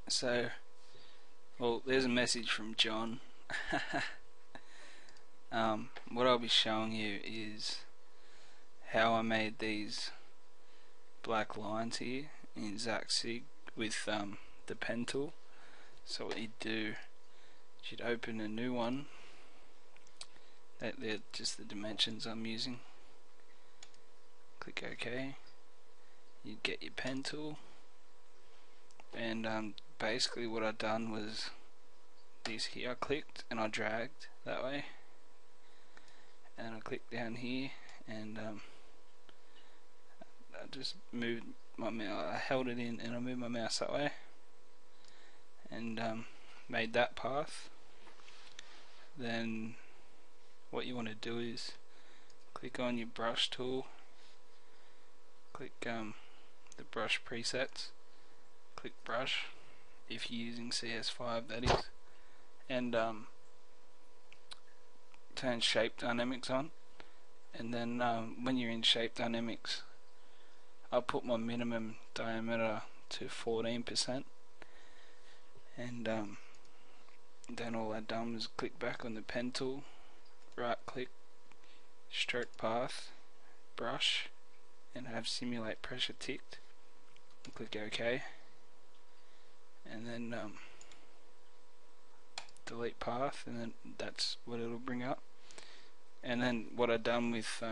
So, well, there's a message from John. What I'll be showing you is how I made these black lines here in Z with the pen tool. So what you do, you'd open a new one. They're just the dimensions I'm using. Click OK. You'd get your pen tool, and basically what I've done was these here I clicked and I dragged that way, and I clicked down here and I just moved my mouse. I held it in and I moved my mouse that way and made that path. Then what you want to do is click on your brush tool, click the brush presets, click brush if you're using CS5, that is, and turn shape dynamics on. And then when you're in shape dynamics, I'll put my minimum diameter to 14%, and then all I've done was click back on the pen tool, right click, stroke path, brush, and have simulate pressure ticked, and click OK, and then delete path, and then that's what it'll bring up. And then what I've done with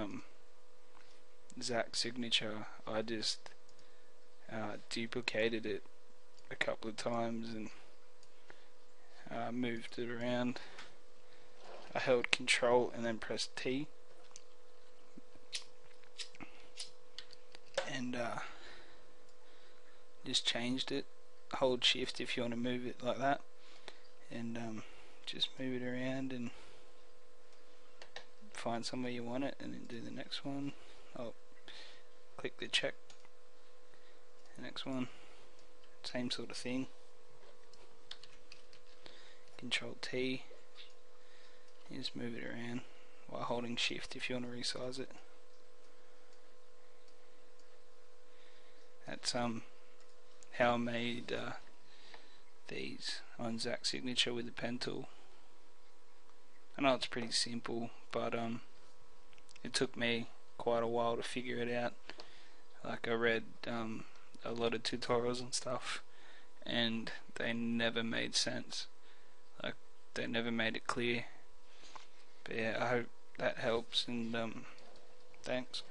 Zach signature, I just duplicated it a couple of times and moved it around. I held Control and then pressed T, and just changed it. Hold Shift if you want to move it like that, and just move it around and find somewhere you want it, and then do the next one. I'll click the check, the next one, same sort of thing. Control T, you just move it around while holding Shift if you want to resize it. That's how I made these on Zach signature with the pen tool. I know it's pretty simple, but it took me quite a while to figure it out. Like, I read a lot of tutorials and stuff, and they never made sense. Like, they never made it clear. But yeah, I hope that helps, and thanks.